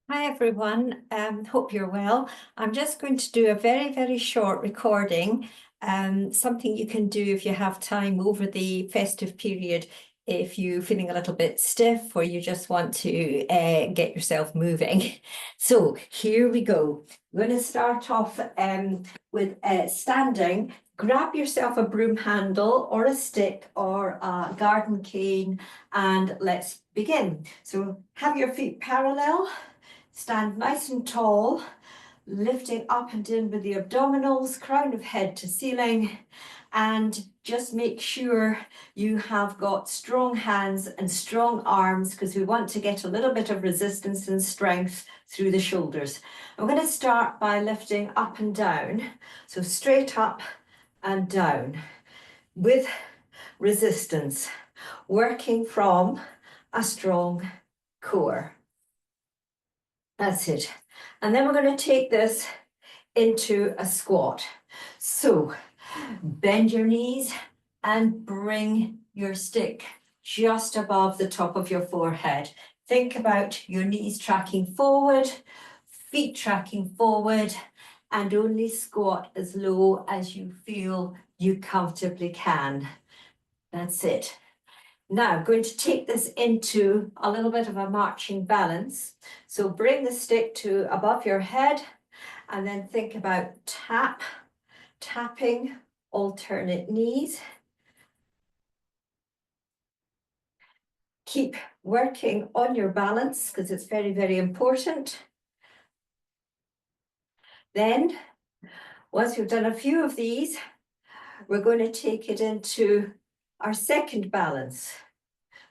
Hi everyone, hope you're well. I'm just going to do a very short recording, something you can do if you have time over the festive period, if you're feeling a little bit stiff or you just want to get yourself moving. So here we go. We're going to start off with standing. Grab yourself a broom handle or a stick or a garden cane and let's begin. So have your feet parallel. Stand nice and tall, lifting up and in with the abdominals, crown of head to ceiling, and just make sure you have got strong hands and strong arms because we want to get a little bit of resistance and strength through the shoulders. I'm going to start by lifting up and down, so straight up and down with resistance, working from a strong core. That's it. And then we're going to take this into a squat. So bend your knees and bring your stick just above the top of your forehead. Think about your knees tracking forward, feet tracking forward, and only squat as low as you feel you comfortably can. That's it. Now I'm going to take this into a little bit of a marching balance. So bring the stick to above your head and then think about tapping alternate knees. Keep working on your balance because it's very important. Then, once we've done a few of these, we're going to take it into our second balance,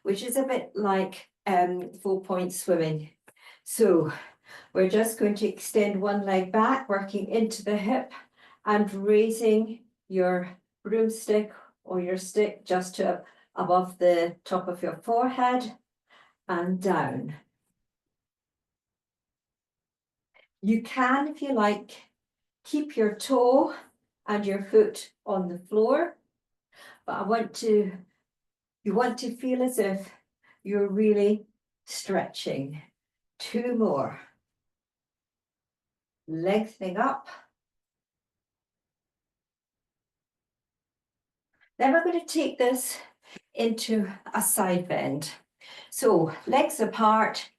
which is a bit like 4-point swimming. So we're just going to extend one leg back, working into the hip and raising your broomstick or your stick just to above the top of your forehead and down. You can, if you like, keep your toe and your foot on the floor, but you want to feel as if you're really stretching. 2 more. Lengthening up. Then we're going to take this into a side bend. So legs apart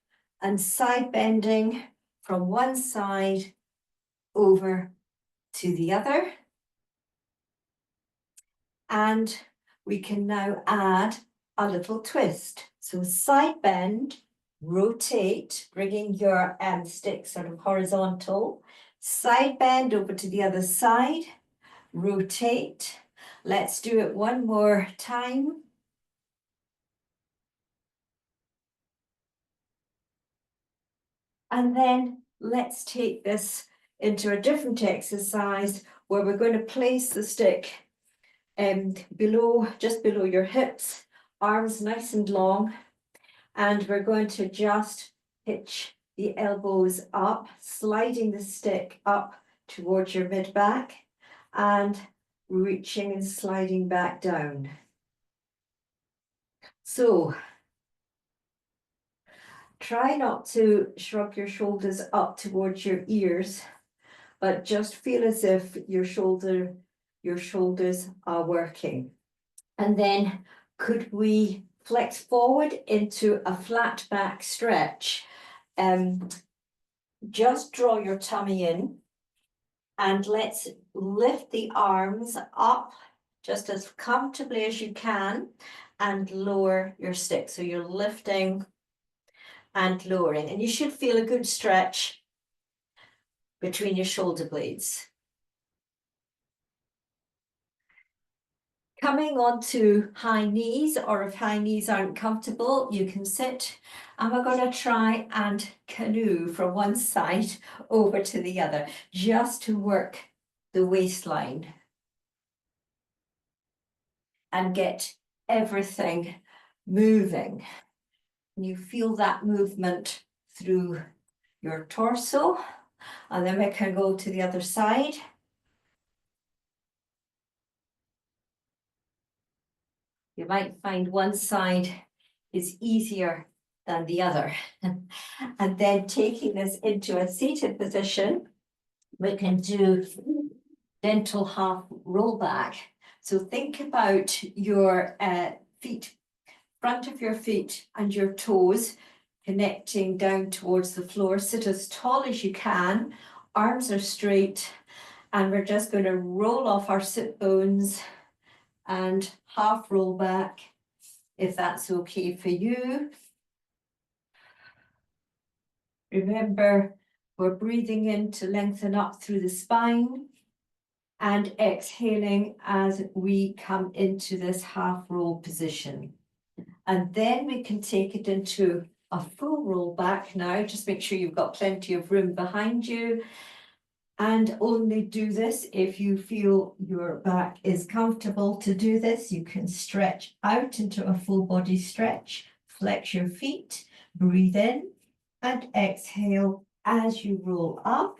and side bending from one side over to the other. And we can now add a little twist. So side bend, rotate, bringing your stick sort of horizontal, side bend over to the other side, rotate. Let's do it one more time. And then let's take this into a different exercise where we're going to place the stick just below your hips, arms nice and long, and we're going to just hitch the elbows up, sliding the stick up towards your mid back and reaching and sliding back down. So try not to shrug your shoulders up towards your ears, but just feel as if your shoulders are working. And then could we flex forward into a flat back stretch? Just draw your tummy in and let's lift the arms up just as comfortably as you can and lower your stick. So you're lifting and lowering, and you should feel a good stretch between your shoulder blades. Coming onto high knees, or if high knees aren't comfortable, you can sit, and we're going to try and canoe from one side over to the other, just to work the waistline and get everything moving. And you feel that movement through your torso, and then we can go to the other side. You might find one side is easier than the other. And then taking this into a seated position, we can do gentle half roll back. So think about your feet, front of your feet and your toes connecting down towards the floor. Sit as tall as you can, arms are straight, and we're just going to roll off our sit bones and half roll back, if that's okay for you. Remember, we're breathing in to lengthen up through the spine and exhaling as we come into this half roll position. And then we can take it into a full roll back now. Just make sure you've got plenty of room behind you. And only do this if you feel your back is comfortable to do this. You can stretch out into a full body stretch, flex your feet, breathe in and exhale as you roll up,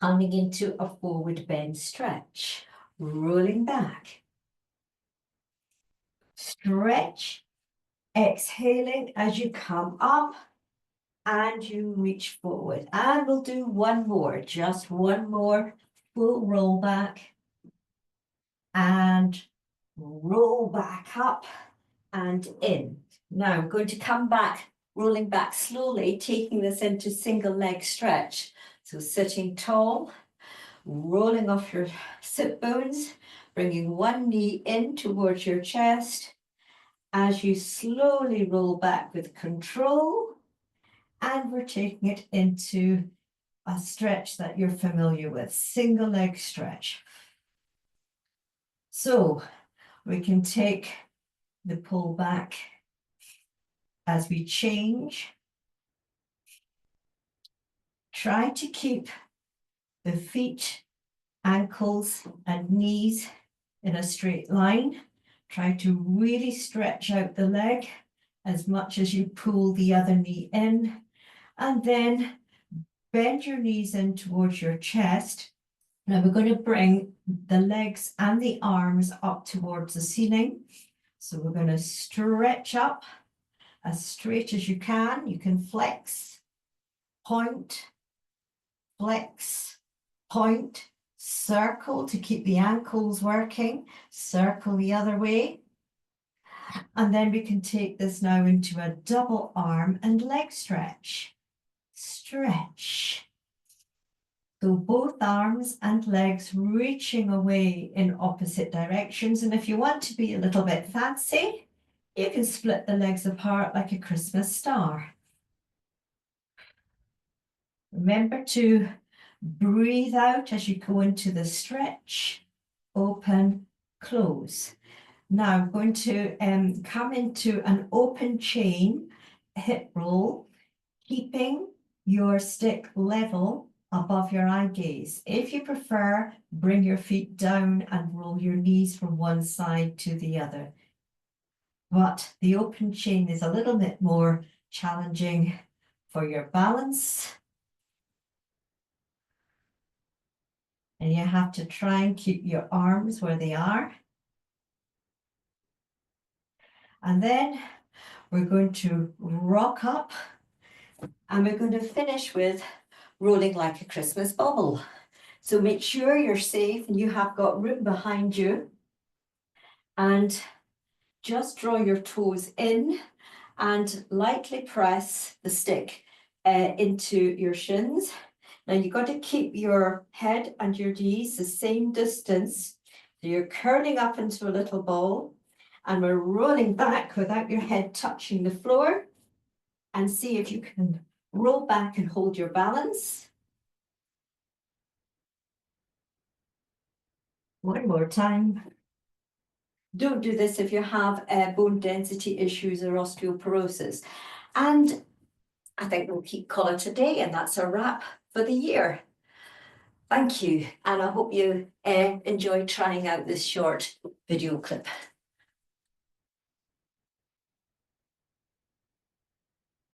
coming into a forward bend stretch, rolling back. Stretch, exhaling as you come up and you reach forward. And we'll do one more, just one more full roll back and roll back up and in. Now I'm going to come back, rolling back slowly, taking this into single leg stretch. So sitting tall, rolling off your sit bones, bringing one knee in towards your chest as you slowly roll back with control. And we're taking it into a stretch that you're familiar with, single leg stretch. So we can take the pull back as we change. Try to keep the feet, ankles, and knees in a straight line. Try to really stretch out the leg as much as you pull the other knee in. And then bend your knees in towards your chest. Now we're going to bring the legs and the arms up towards the ceiling. So we're going to stretch up as straight as you can. You can flex, point, flex, point, circle to keep the ankles working, circle the other way. And then we can take this now into a double arm and leg stretch. Stretch. So both arms and legs reaching away in opposite directions. And if you want to be a little bit fancy, you can split the legs apart like a Christmas star. Remember to breathe out as you go into the stretch, open, close. Now I'm going to come into an open chain hip roll, keeping your stick level above your eye gaze. If you prefer, bring your feet down and roll your knees from one side to the other. But the open chain is a little bit more challenging for your balance. And you have to try and keep your arms where they are. And then we're going to rock up and we're going to finish with rolling like a Christmas bubble. So make sure you're safe and you have got room behind you. And just draw your toes in and lightly press the stick into your shins. Now you've got to keep your head and your knees the same distance. So you're curling up into a little ball and we're rolling back without your head touching the floor. And see if you can roll back and hold your balance. One more time. Don't do this if you have bone density issues or osteoporosis. And I think we'll call it a day, and that's a wrap for the year. Thank you, and I hope you enjoy trying out this short video clip.